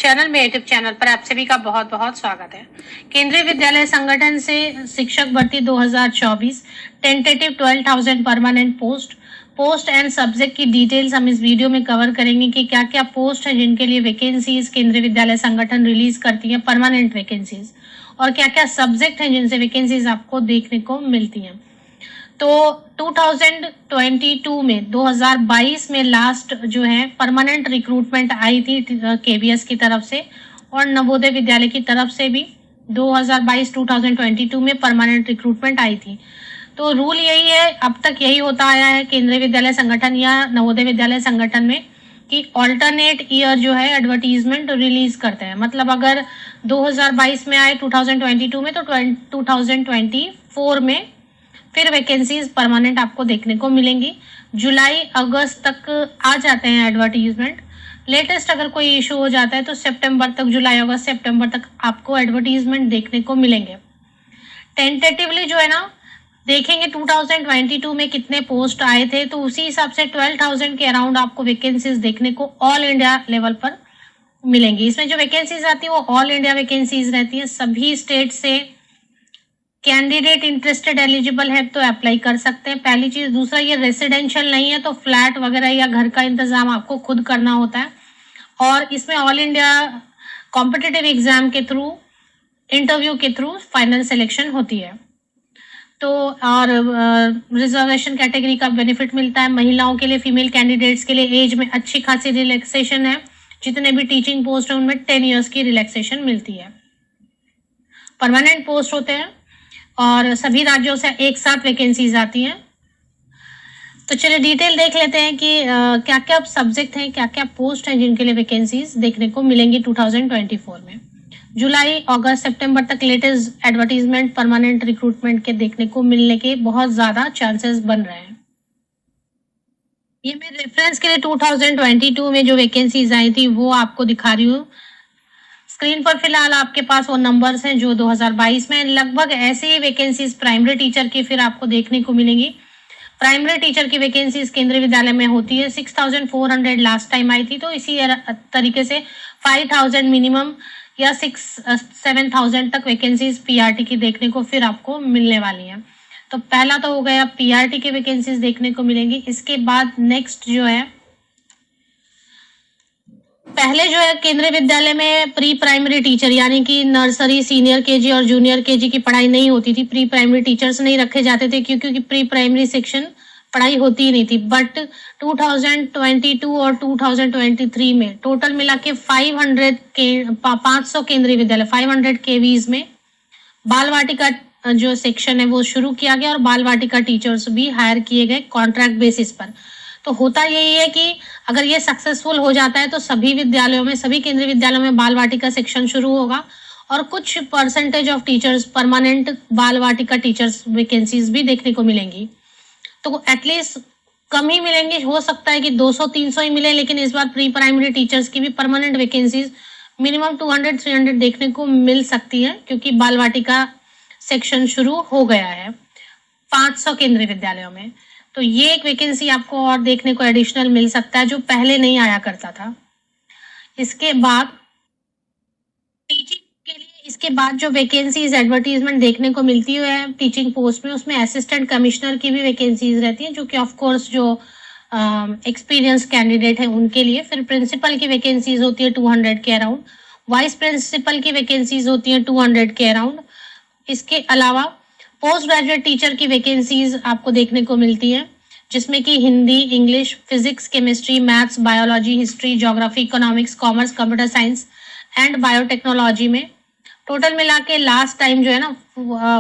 Channel में YouTube channel पर आप सभी का बहुत बहुत स्वागत है। केंद्रीय विद्यालय संगठन से शिक्षक भर्ती 2024 tentative 12,000 permanent post and subject की डिटेल्स हम इस वीडियो में कवर करेंगे कि क्या क्या पोस्ट है जिनके लिए वैकेंसीज केंद्रीय विद्यालय संगठन रिलीज करती है, परमानेंट वैकेंसीज, और क्या क्या सब्जेक्ट है जिनसे वैकेंसीज आपको देखने को मिलती हैं। तो 2022 में 2022 में लास्ट जो है परमानेंट रिक्रूटमेंट आई थी केवीएस की तरफ से और नवोदय विद्यालय की तरफ से भी 2022 में परमानेंट रिक्रूटमेंट आई थी। तो रूल यही है, अब तक यही होता आया है केंद्रीय विद्यालय संगठन या नवोदय विद्यालय संगठन में कि ऑल्टरनेट ईयर जो है एडवर्टीजमेंट रिलीज करते हैं। मतलब अगर 2022 में आए 2022 में तो 2024 में फिर वैकेंसीज परमानेंट आपको देखने को मिलेंगी। जुलाई अगस्त तक आ जाते हैं एडवर्टीजमेंट। लेटेस्ट अगर कोई इशू हो जाता है तो सितंबर तक, जुलाई अगस्त सितंबर तक आपको एडवर्टीजमेंट देखने को मिलेंगे। टेंटेटिवली जो है ना देखेंगे 2022 में कितने पोस्ट आए थे तो उसी हिसाब से 12,000 के अराउंड आपको वैकेंसीज देखने को ऑल इंडिया लेवल पर मिलेंगी। इसमें जो वैकेंसीज आती है वो ऑल इंडिया वैकेंसीज रहती है। सभी स्टेट से कैंडिडेट इंटरेस्टेड एलिजिबल है तो अप्लाई कर सकते हैं, पहली चीज। दूसरा, ये रेसिडेंशियल नहीं है तो फ्लैट वगैरह या घर का इंतजाम आपको खुद करना होता है। और इसमें ऑल इंडिया कॉम्पिटिटिव एग्जाम के थ्रू, इंटरव्यू के थ्रू फाइनल सिलेक्शन होती है। तो और रिजर्वेशन कैटेगरी का बेनिफिट मिलता है। महिलाओं के लिए, फीमेल कैंडिडेट्स के लिए एज में अच्छी खासी रिलैक्सेशन है। जितने भी टीचिंग पोस्ट है उनमें 10 ईयर्स की रिलैक्सेशन मिलती है। परमानेंट पोस्ट होते हैं और सभी राज्यों से एक साथ वैकेंसीज आती हैं। तो चलिए डिटेल देख लेते हैं कि क्या क्या सब्जेक्ट हैं, क्या क्या पोस्ट हैं जिनके लिए वैकेंसीज देखने को मिलेंगी 2024 में। जुलाई अगस्त सितंबर तक लेटेस्ट एडवर्टीजमेंट परमानेंट रिक्रूटमेंट के देखने को मिलने के बहुत ज्यादा चांसेस बन रहे हैं। ये मैं रेफरेंस के लिए 2022 में जो वैकेंसीज आई थी वो आपको दिखा रही हूँ। स्क्रीन पर फिलहाल आपके पास वो नंबर्स हैं जो 2022 में लगभग ऐसे ही वैकेंसीज प्राइमरी टीचर की फिर आपको देखने को मिलेंगी। प्राइमरी टीचर की वैकेंसीज केंद्रीय विद्यालय में होती है। 6,400 लास्ट टाइम आई थी, तो इसी तरीके से 5,000 मिनिमम या 6-7,000 तक वैकेंसीज पीआरटी की देखने को फिर आपको मिलने वाली हैं। तो पहला तो हो गया, पीआरटी की वैकेंसीज देखने को मिलेंगी। इसके बाद नेक्स्ट जो है, पहले जो है केंद्रीय विद्यालय में प्री प्राइमरी टीचर यानी कि नर्सरी, सीनियर केजी और जूनियर केजी की पढ़ाई नहीं होती थी। प्री प्राइमरी टीचर्स नहीं रखे जाते थे क्योंकि प्री प्राइमरी सेक्शन पढ़ाई होती ही नहीं थी। बट 2022 और 2023 में टोटल मिला के 500 केंद्रीय विद्यालय 500 केवीज में बाल वाटिका जो सेक्शन है वो शुरू किया गया और बाल वाटिका टीचर्स भी हायर किए गए कॉन्ट्रैक्ट बेसिस पर। तो होता यही है कि अगर ये सक्सेसफुल हो जाता है तो सभी विद्यालयों में, सभी केंद्रीय विद्यालयों में बाल वाटिका सेक्शन शुरू होगा और कुछ परसेंटेज ऑफ टीचर्स परमानेंट बाल वाटिका टीचर्स वैकेंसीज भी देखने को मिलेंगी। तो एटलीस्ट कम ही मिलेंगी, हो सकता है कि 200-300 ही मिले, लेकिन इस बार प्री प्राइमरी टीचर्स की भी परमानेंट वैकेंसीज मिनिमम 200-300 देखने को मिल सकती है क्योंकि बाल वाटिका सेक्शन शुरू हो गया है 500 केंद्रीय विद्यालयों में। तो ये एक वैकेंसी आपको और देखने को एडिशनल मिल सकता है जो पहले नहीं आया करता था। इसके बाद टीचिंग के लिए, इसके बाद जो वैकेंसीज एडवर्टीजमेंट देखने को मिलती है टीचिंग पोस्ट में, उसमें असिस्टेंट कमिश्नर की भी वैकेंसीज रहती हैं जो कि ऑफ कोर्स जो एक्सपीरियंस कैंडिडेट है उनके लिए। फिर प्रिंसिपल की वैकेंसीज होती है 200 के अराउंड। वाइस प्रिंसिपल की वैकेंसीज होती है 200 के अराउंड। इसके अलावा पोस्ट ग्रेजुएट टीचर की वैकेंसीज आपको देखने को मिलती है जिसमें कि Hindi, English, physics, chemistry, maths, biology, history, geography, economics, commerce, computer science and biotechnology में टोटल मिला के लास्ट टाइम जो है ना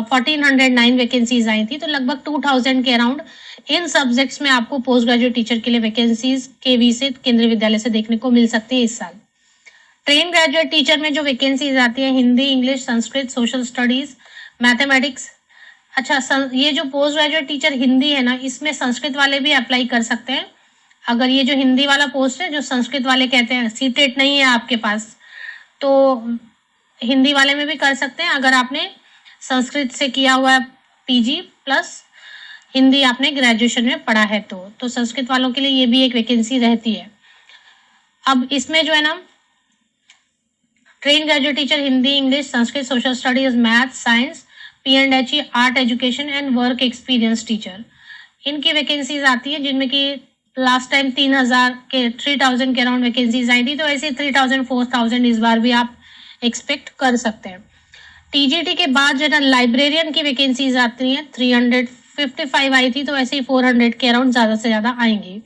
1409 वैकेंसीज आई थी। तो लगभग 2000 के अराउंड इन सब्जेक्ट्स में आपको पोस्ट ग्रेजुएट टीचर के लिए वैकेंसीज केवी से, केंद्रीय विद्यालय से देखने को मिल सकती है इस साल। ट्रेन ग्रेजुएट टीचर में जो वैकेंसीज आती है Hindi, English, Sanskrit, social studies, mathematics. अच्छा, ये जो पोस्ट ग्रेजुएट टीचर हिंदी है ना, इसमें संस्कृत वाले भी अप्लाई कर सकते हैं। अगर ये जो हिंदी वाला पोस्ट है जो संस्कृत वाले कहते हैं, सीटेट नहीं है आपके पास तो हिंदी वाले में भी कर सकते हैं अगर आपने संस्कृत से किया हुआ है पीजी प्लस हिंदी आपने ग्रेजुएशन में पढ़ा है तो संस्कृत वालों के लिए ये भी एक वैकेंसी रहती है। अब इसमें जो है ना train graduate teacher Hindi, English, Sanskrit, social studies, math, science, P&HE, art education and work experience teacher, इनकी वैकेंसीज आती है, जिनमें कि लास्ट टाइम 3,000 के अराउंड वैकेंसीज आई थी, तो ऐसे 3,000 4,000 इस बार भी आप एक्सपेक्ट कर सकते हैं। टीजीटी के बाद जो है ना लाइब्रेरियन की वैकेंसीज आती हैं, 355 आई थी, तो ऐसे ही 400 के अराउंड ज्यादा से ज्यादा आएंगी।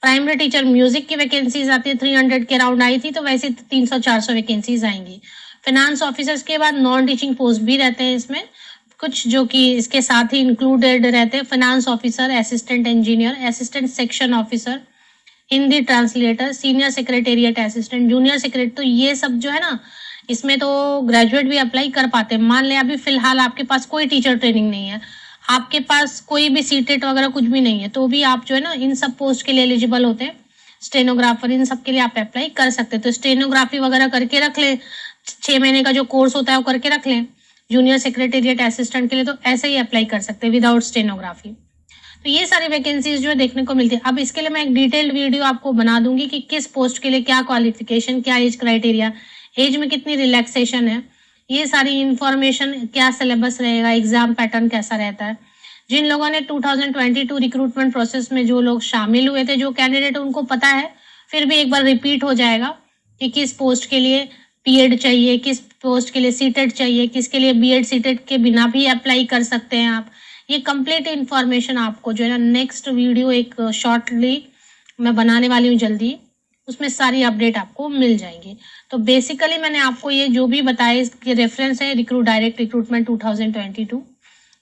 प्राइमरी टीचर म्यूजिक की वैकेंसीज आती है, 300 के अराउंड आई थी, तो वैसे 300-400 वैकेंसीज आएंगी। फाइनेंस ऑफिसर्स के बाद नॉन टीचिंग पोस्ट भी रहते हैं इसमें कुछ, जो कि इसके साथ ही इंक्लूडेड रहते हैं। Finance officer, assistant engineer, assistant section officer, Hindi translator, senior secretariat assistant, junior secretary, तो ये सब जो है ना, इसमें तो ग्रेजुएट भी अप्लाई कर पाते हैं। मान लें अभी फिलहाल आपके पास कोई टीचर ट्रेनिंग नहीं है, आपके पास कोई भी सीटेट वगैरह कुछ भी नहीं है, तो भी आप जो है ना इन सब पोस्ट के लिए एलिजिबल होते हैं। स्टेनोग्राफर, इन सब के लिए आप अप्लाई कर सकते हैं। तो स्टेनोग्राफी वगैरह करके रख लें, 6 महीने का जो कोर्स होता है वो करके रख लें। जूनियर सेक्रेटेरिएट असिस्टेंट के लिए तो ऐसे ही अप्लाई कर सकते हैं विदाउट स्टेनोग्राफी। तो ये सारी वैकेंसीज जो है देखने को मिलती है। अब इसके लिए मैं एक डिटेल्ड वीडियो आपको बना दूंगी कि किस पोस्ट के लिए क्या क्वालिफिकेशन, क्या एज क्राइटेरिया, एज में कितनी रिलैक्सेशन है, ये सारी इंफॉर्मेशन, क्या सिलेबस रहेगा, एग्जाम पैटर्न कैसा रहता है। जिन लोगों ने 2022 रिक्रूटमेंट प्रोसेस में जो लोग शामिल हुए थे, जो कैंडिडेट, उनको पता है, फिर भी एक बार रिपीट हो जाएगा कि किस पोस्ट के लिए बीएड चाहिए, किस पोस्ट के लिए सीटेट चाहिए, किसके लिए बीएड सीटेट के बिना भी अप्लाई कर सकते हैं आप। ये कंप्लीट इंफॉर्मेशन आपको जो है ना नेक्स्ट वीडियो एक शॉर्टली मैं बनाने वाली हूँ जल्दी, उसमें सारी अपडेट आपको मिल जाएंगी। तो बेसिकली मैंने आपको ये जो भी बताया इसके रेफरेंस है डायरेक्ट रिक्रूटमेंट 2022,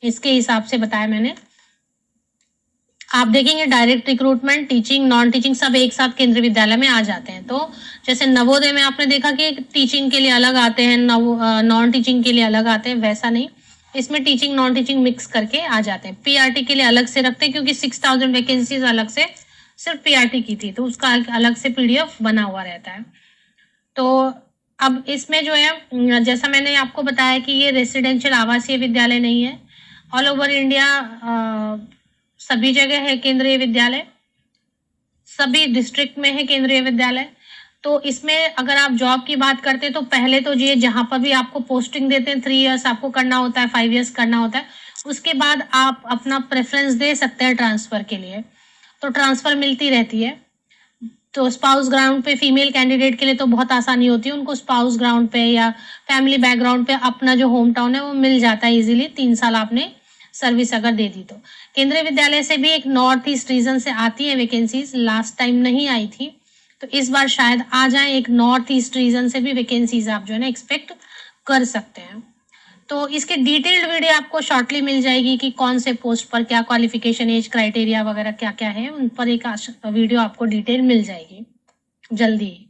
इसके हिसाब से बताया मैंने। आप देखेंगे direct recruitment, teaching, non teaching सब एक साथ केंद्रीय विद्यालय में आ जाते हैं। तो जैसे नवोदय में आपने देखा कि टीचिंग के लिए अलग आते हैं, नॉन टीचिंग के लिए अलग आते हैं, वैसा नहीं, इसमें टीचिंग नॉन टीचिंग मिक्स करके आ जाते हैं। पीआरटी के लिए अलग से रखते हैं, क्योंकि 6,000 वैकेंसीज अलग से सिर्फ पीआरटी की थी, तो उसका अलग से पीडीएफ बना हुआ रहता है। तो अब इसमें जो है, जैसा मैंने आपको बताया कि ये रेसिडेंशियल आवासीय विद्यालय नहीं है, ऑल ओवर इंडिया सभी जगह है केंद्रीय विद्यालय, सभी डिस्ट्रिक्ट में है केंद्रीय विद्यालय। तो इसमें अगर आप जॉब की बात करते हैं तो पहले तो ये जहां पर भी आपको पोस्टिंग देते हैं 3 इयर्स आपको करना होता है, 5 इयर्स करना होता है, उसके बाद आप अपना प्रेफरेंस दे सकते हैं ट्रांसफर के लिए, तो ट्रांसफर मिलती रहती है। तो स्पाउस ग्राउंड पे फीमेल कैंडिडेट के लिए तो बहुत आसानी होती है, उनको स्पाउस ग्राउंड पे या फैमिली बैकग्राउंड पे अपना जो होम टाउन है वो मिल जाता है इजीली, 3 साल आपने सर्विस अगर दे दी तो। केंद्रीय विद्यालय से भी एक नॉर्थ ईस्ट रीजन से आती है वैकेंसीज, लास्ट टाइम नहीं आई थी, तो इस बार शायद आ जाए, एक नॉर्थ ईस्ट रीजन से भी वैकेंसीज आप जो है ना एक्सपेक्ट कर सकते हैं। तो इसके डिटेल्ड वीडियो आपको शॉर्टली मिल जाएगी कि कौन से पोस्ट पर क्या क्वालिफिकेशन, एज क्राइटेरिया वगैरह क्या क्या है, उन पर एक वीडियो आपको डिटेल मिल जाएगी जल्दी ही।